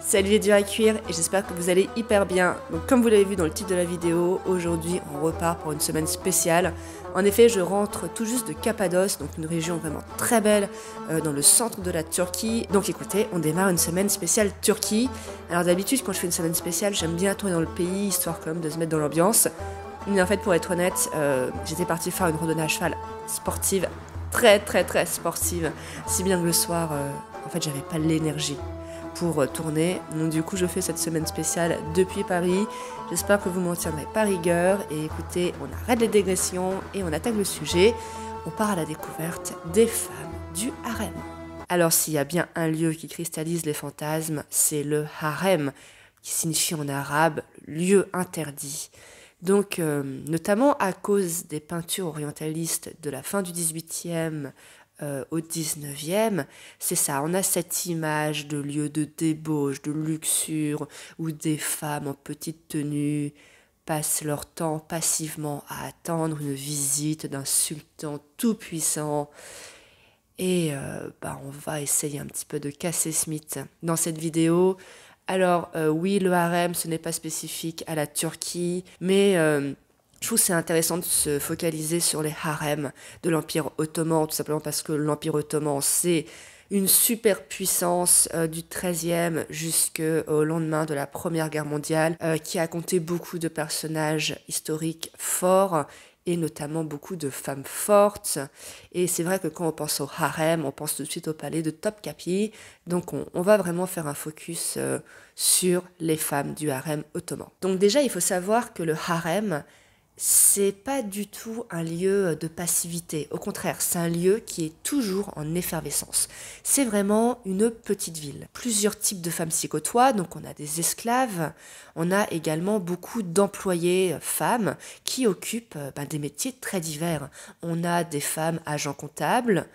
Salut les durs à cuire et j'espère que vous allez hyper bien. Donc comme vous l'avez vu dans le titre de la vidéo, aujourd'hui on repart pour une semaine spéciale. En effet, je rentre tout juste de Cappadoce, donc une région vraiment très belle dans le centre de la Turquie. Donc écoutez, on démarre une semaine spéciale Turquie. Alors d'habitude quand je fais une semaine spéciale, j'aime bien tourner dans le pays, histoire quand même de se mettre dans l'ambiance. Mais en fait, pour être honnête, j'étais partie faire une randonnée à cheval sportive, très sportive. Si bien que le soir, en fait, j'avais pas l'énergie pour tourner. Donc du coup, je fais cette semaine spéciale depuis Paris. J'espère que vous m'en tiendrez par rigueur. Et écoutez, on arrête les digressions et on attaque le sujet. On part à la découverte des femmes du harem. Alors s'il y a bien un lieu qui cristallise les fantasmes, c'est le harem, qui signifie en arabe lieu interdit. Donc, notamment à cause des peintures orientalistes de la fin du XVIIIe au XIXe, c'est ça, on a cette image de lieu de débauche, de luxure, où des femmes en petite tenue passent leur temps passivement à attendre une visite d'un sultan tout-puissant. Et on va essayer un petit peu de casser ce mythe dans cette vidéo. Alors oui, le harem, ce n'est pas spécifique à la Turquie, mais je trouve que c'est intéressant de se focaliser sur les harems de l'Empire ottoman, tout simplement parce que l'Empire ottoman, c'est une superpuissance du XIIIe jusqu'au lendemain de la Première Guerre mondiale, qui a compté beaucoup de personnages historiques forts, et notamment beaucoup de femmes fortes. Et c'est vrai que quand on pense au harem, on pense tout de suite au palais de Topkapi. Donc on va vraiment faire un focus sur les femmes du harem ottoman. Donc déjà, il faut savoir que le harem, c'est pas du tout un lieu de passivité. Au contraire, c'est un lieu qui est toujours en effervescence. C'est vraiment une petite ville. Plusieurs types de femmes s'y côtoient, donc on a des esclaves, on a également beaucoup d'employées femmes qui occupent des métiers très divers. On a des femmes agents comptables,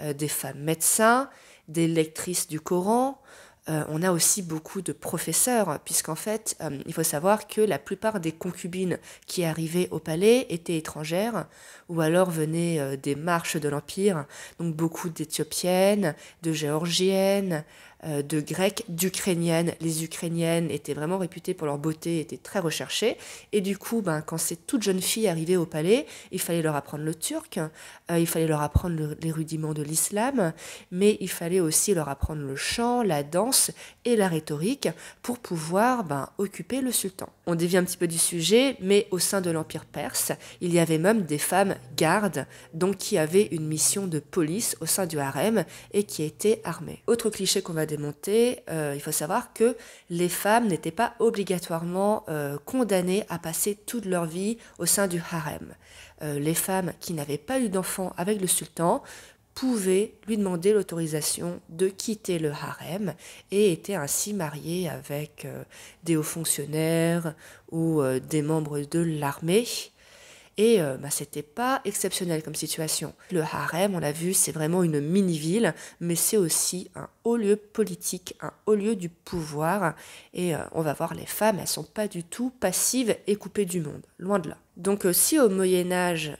des femmes médecins, des lectrices du Coran. On a aussi beaucoup de professeurs, puisqu'en fait, il faut savoir que la plupart des concubines qui arrivaient au palais étaient étrangères, ou alors venaient des marches de l'Empire, donc beaucoup d'Éthiopiennes, de Géorgiennes, de Grecques, d'Ukrainiennes. Les Ukrainiennes étaient vraiment réputées pour leur beauté, étaient très recherchées, et du coup, quand ces toutes jeunes filles arrivaient au palais, il fallait leur apprendre le turc, il fallait leur apprendre les rudiments de l'islam, mais il fallait aussi leur apprendre le chant, la danse et la rhétorique pour pouvoir occuper le sultan. On dévie un petit peu du sujet, mais au sein de l'Empire perse, il y avait même des femmes gardes, donc qui avaient une mission de police au sein du harem et qui étaient armées. Autre cliché qu'on va démonter, il faut savoir que les femmes n'étaient pas obligatoirement condamnées à passer toute leur vie au sein du harem. Les femmes qui n'avaient pas eu d'enfants avec le sultan pouvaient lui demander l'autorisation de quitter le harem et étaient ainsi mariées avec des hauts fonctionnaires ou des membres de l'armée. Et c'était pas exceptionnel comme situation. Le harem, on l'a vu, c'est vraiment une mini-ville, mais c'est aussi un haut lieu politique, un haut lieu du pouvoir. Et on va voir, les femmes, elles sont pas du tout passives et coupées du monde, loin de là. Donc si au Moyen-Âge,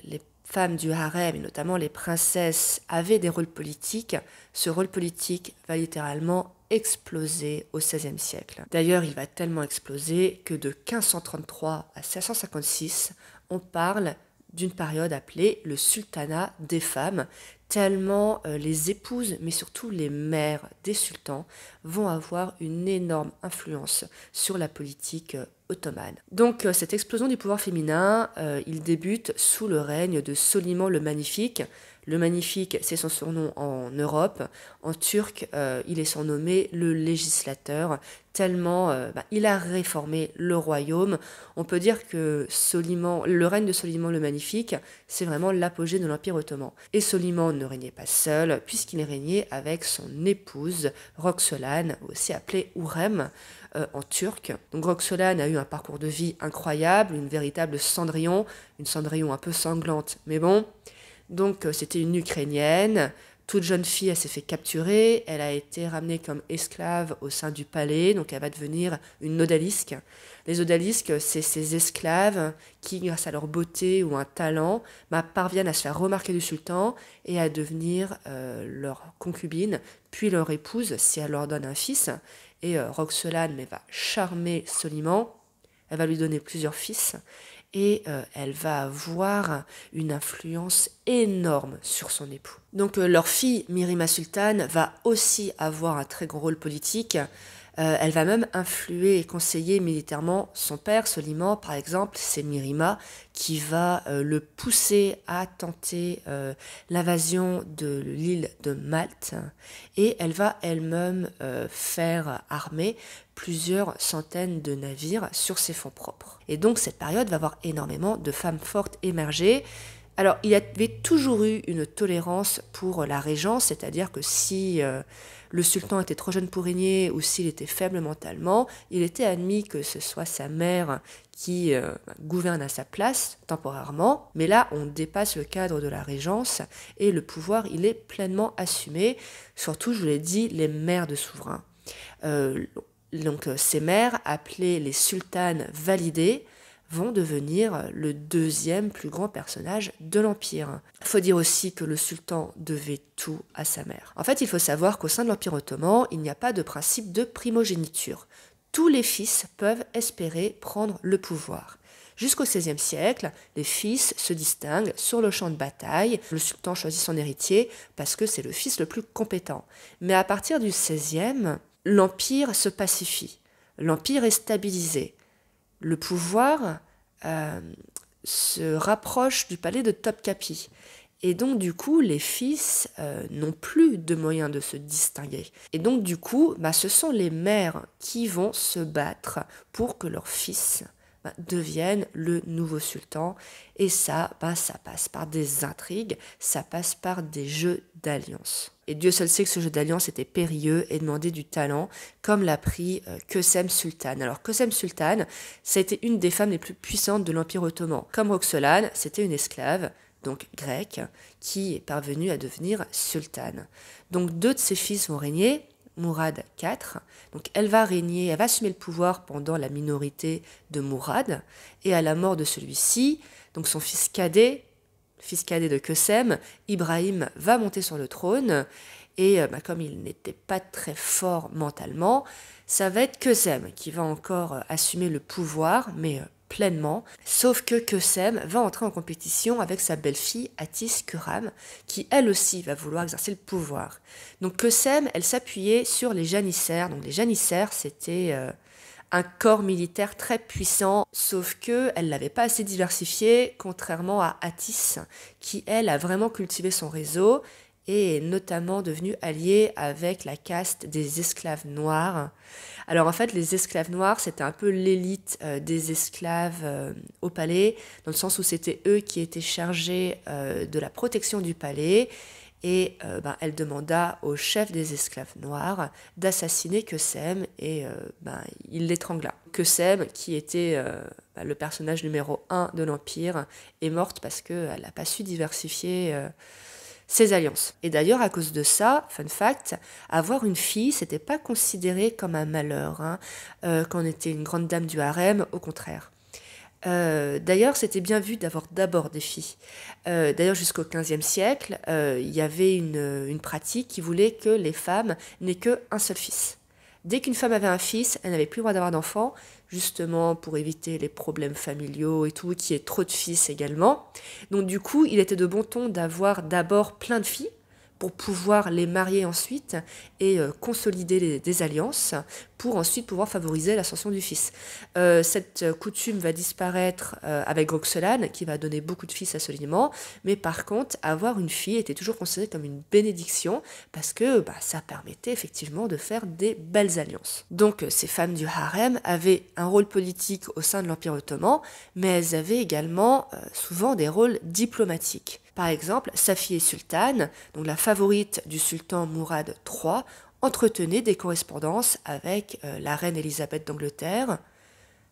les femmes du harem, et notamment les princesses, avaient des rôles politiques, ce rôle politique va littéralement exploser au XVIe siècle. D'ailleurs, il va tellement exploser que de 1533 à 1656, on parle d'une période appelée le sultanat des femmes, tellement les épouses, mais surtout les mères des sultans, vont avoir une énorme influence sur la politique ottomane. Donc cette explosion du pouvoir féminin, il débute sous le règne de Soliman le Magnifique. Le Magnifique, c'est son surnom en Europe. En turc, il est surnommé le législateur, tellement il a réformé le royaume. On peut dire que le règne de Soliman le Magnifique, c'est vraiment l'apogée de l'Empire ottoman. Et Soliman ne régnait pas seul, puisqu'il régnait avec son épouse, Roxolane, aussi appelée Hurrem, en turc. Donc Roxolane a eu un parcours de vie incroyable, une véritable Cendrillon, une Cendrillon un peu sanglante, mais bon. Donc c'était une Ukrainienne, toute jeune fille, elle s'est fait capturer, elle a été ramenée comme esclave au sein du palais, donc elle va devenir une odalisque. Les odalisques, c'est ces esclaves qui, grâce à leur beauté ou un talent, parviennent à se faire remarquer du sultan et à devenir leur concubine, puis leur épouse si elle leur donne un fils. et Roxolane mais va charmer Soliman. Elle va lui donner plusieurs fils et elle va avoir une influence énorme sur son époux. Donc leur fille Mirima Sultane va aussi avoir un très grand rôle politique. Elle va même influer et conseiller militairement son père, Soliman, par exemple. C'est Mirima qui va le pousser à tenter l'invasion de l'île de Malte et elle va elle-même faire armer plusieurs centaines de navires sur ses fonds propres. Et donc cette période va voir énormément de femmes fortes émerger. Alors, il y avait toujours eu une tolérance pour la régence, c'est-à-dire que si le sultan était trop jeune pour régner ou s'il était faible mentalement, il était admis que ce soit sa mère qui gouverne à sa place temporairement. Mais là, on dépasse le cadre de la régence et le pouvoir, il est pleinement assumé. Surtout, je vous l'ai dit, les mères de souverains. Donc, ces mères, appelées les sultanes validées, vont devenir le deuxième plus grand personnage de l'Empire. Il faut dire aussi que le sultan devait tout à sa mère. En fait, il faut savoir qu'au sein de l'Empire ottoman, il n'y a pas de principe de primogéniture. Tous les fils peuvent espérer prendre le pouvoir. Jusqu'au XVIe siècle, les fils se distinguent sur le champ de bataille. Le sultan choisit son héritier parce que c'est le fils le plus compétent. Mais à partir du XVIe, l'Empire se pacifie. L'Empire est stabilisé. Le pouvoir se rapproche du palais de Topkapi. Et donc, du coup, les fils n'ont plus de moyens de se distinguer. Et donc, du coup, ce sont les mères qui vont se battre pour que leurs fils deviennent le nouveau sultan. Et ça, ça passe par des intrigues, ça passe par des jeux d'alliance. Et Dieu seul sait que ce jeu d'alliance était périlleux et demandait du talent, comme l'a pris Kösem Sultan. Alors Kösem Sultan, ça a été une des femmes les plus puissantes de l'Empire ottoman. Comme Roxolane, c'était une esclave, donc grecque, qui est parvenue à devenir sultane. Donc 2 de ses fils vont régner, Mourad IV. Donc elle va régner, elle va assumer le pouvoir pendant la minorité de Mourad, et à la mort de celui-ci, donc son fils cadet de Kösem, Ibrahim va monter sur le trône, et comme il n'était pas très fort mentalement, ça va être Kösem qui va encore assumer le pouvoir, mais pleinement, sauf que Kösem va entrer en compétition avec sa belle-fille Atis Kuram, qui elle aussi va vouloir exercer le pouvoir. Donc Kösem, elle s'appuyait sur les janissaires. Donc les janissaires, c'était un corps militaire très puissant, sauf qu'elle ne l'avait pas assez diversifié, contrairement à Atis, qui elle a vraiment cultivé son réseau et est notamment devenue alliée avec la caste des esclaves noirs. Alors en fait, les esclaves noirs, c'était un peu l'élite des esclaves au palais, dans le sens où c'était eux qui étaient chargés de la protection du palais, et elle demanda au chef des esclaves noirs d'assassiner Kösem, et il l'étrangla. Kösem, qui était le personnage numéro 1 de l'Empire, est morte parce qu'elle n'a pas su diversifier ses alliances. Et d'ailleurs, à cause de ça, fun fact, avoir une fille, c'était pas considéré comme un malheur, quand on était une grande dame du harem, au contraire. D'ailleurs, c'était bien vu d'avoir d'abord des filles. D'ailleurs, jusqu'au XVe siècle, il y avait une pratique qui voulait que les femmes n'aient qu'un seul fils. Dès qu'une femme avait un fils, elle n'avait plus le droit d'avoir d'enfants, justement pour éviter les problèmes familiaux et tout, qu'il y ait trop de fils également. Donc du coup, il était de bon ton d'avoir d'abord plein de filles, pour pouvoir les marier ensuite et consolider des alliances pour ensuite pouvoir favoriser l'ascension du fils. Cette coutume va disparaître avec Roxolane, qui va donner beaucoup de fils à Soliman, mais par contre, avoir une fille était toujours considéré comme une bénédiction parce que ça permettait effectivement de faire des belles alliances. Donc ces femmes du harem avaient un rôle politique au sein de l'Empire ottoman, mais elles avaient également souvent des rôles diplomatiques. Par exemple, Safiye Sultane, donc la favorite du sultan Mourad III, entretenait des correspondances avec la reine Élisabeth d'Angleterre,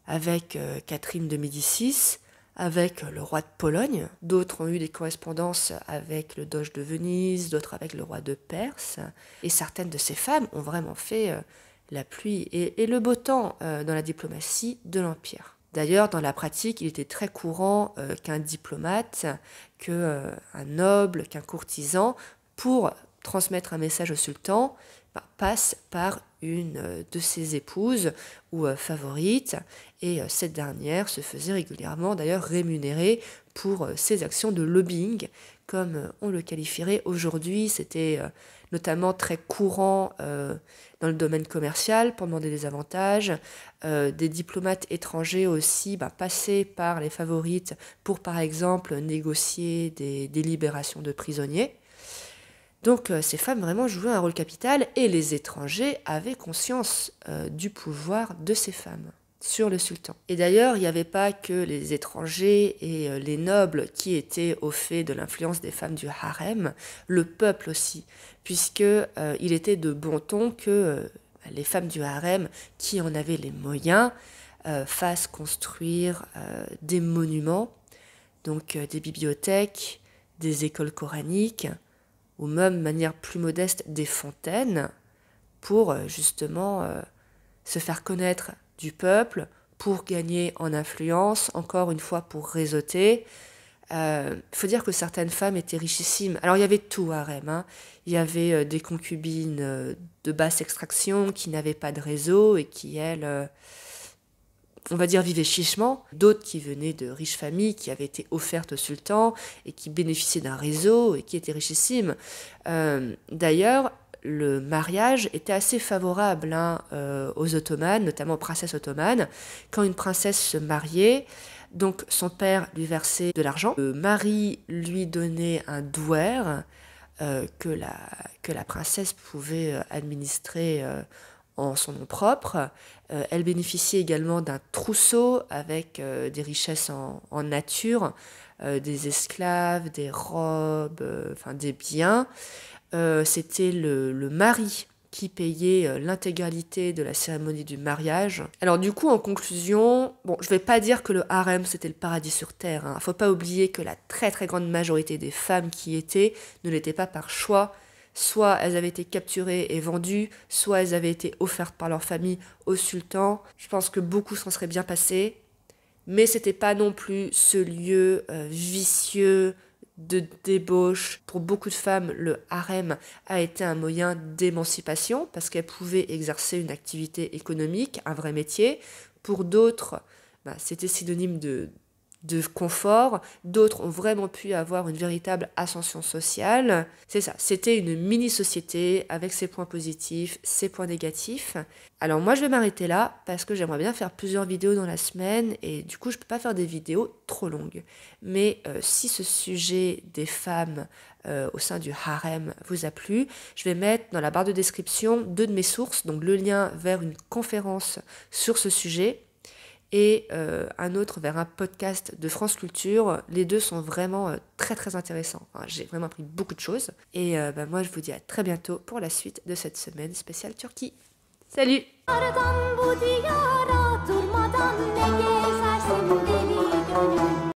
avec Catherine de Médicis, avec le roi de Pologne. D'autres ont eu des correspondances avec le doge de Venise, d'autres avec le roi de Perse. Et certaines de ces femmes ont vraiment fait la pluie et le beau temps dans la diplomatie de l'Empire. D'ailleurs, dans la pratique, il était très courant qu'un diplomate, qu'un noble, qu'un courtisan, pour transmettre un message au sultan, passe par une de ses épouses ou favorites, et cette dernière se faisait régulièrement d'ailleurs rémunérer pour ses actions de lobbying, comme on le qualifierait aujourd'hui. C'était notamment très courant dans le domaine commercial pour demander des avantages. Des diplomates étrangers aussi passaient par les favorites pour, par exemple, négocier des libérations de prisonniers. Donc ces femmes vraiment jouaient un rôle capital, et les étrangers avaient conscience du pouvoir de ces femmes sur le sultan. Et d'ailleurs, il n'y avait pas que les étrangers et les nobles qui étaient au fait de l'influence des femmes du harem, le peuple aussi, puisque il était de bon ton que les femmes du harem, qui en avaient les moyens, fassent construire des monuments, donc des bibliothèques, des écoles coraniques, ou même de manière plus modeste des fontaines, pour justement se faire connaître du peuple, pour gagner en influence, encore une fois pour réseauter. Faut dire que certaines femmes étaient richissimes. Alors il y avait tout harem, hein. Il y avait des concubines de basse extraction qui n'avaient pas de réseau et qui, elles, on va dire, vivaient chichement. D'autres qui venaient de riches familles, qui avaient été offertes au sultan et qui bénéficiaient d'un réseau et qui étaient richissimes. D'ailleurs, le mariage était assez favorable aux Ottomanes, notamment aux princesses ottomanes. Quand une princesse se mariait, donc son père lui versait de l'argent, le mari lui donnait un douaire que la princesse pouvait administrer en son nom propre. Elle bénéficiait également d'un trousseau avec des richesses en nature, des esclaves, des robes, des biens. C'était le mari qui payait l'intégralité de la cérémonie du mariage. Alors du coup, en conclusion, je vais pas dire que le harem c'était le paradis sur terre, hein. Faut pas oublier que la très très grande majorité des femmes qui y étaient ne l'étaient pas par choix. Soit elles avaient été capturées et vendues, soit elles avaient été offertes par leur famille au sultan. Je pense que beaucoup s'en seraient bien passés, mais c'était pas non plus ce lieu vicieux de débauche. Pour beaucoup de femmes, le harem a été un moyen d'émancipation parce qu'elles pouvaient exercer une activité économique, un vrai métier. Pour d'autres, c'était synonyme de confort. D'autres ont vraiment pu avoir une véritable ascension sociale. C'est ça, c'était une mini-société avec ses points positifs, ses points négatifs. Alors moi je vais m'arrêter là parce que j'aimerais bien faire plusieurs vidéos dans la semaine et du coup je peux pas faire des vidéos trop longues. Mais si ce sujet des femmes au sein du harem vous a plu, je vais mettre dans la barre de description 2 de mes sources, donc le lien vers une conférence sur ce sujet et un autre vers un podcast de France Culture. Les deux sont vraiment très très intéressants. J'ai vraiment appris beaucoup de choses. Et moi je vous dis à très bientôt pour la suite de cette semaine spéciale Turquie. Salut!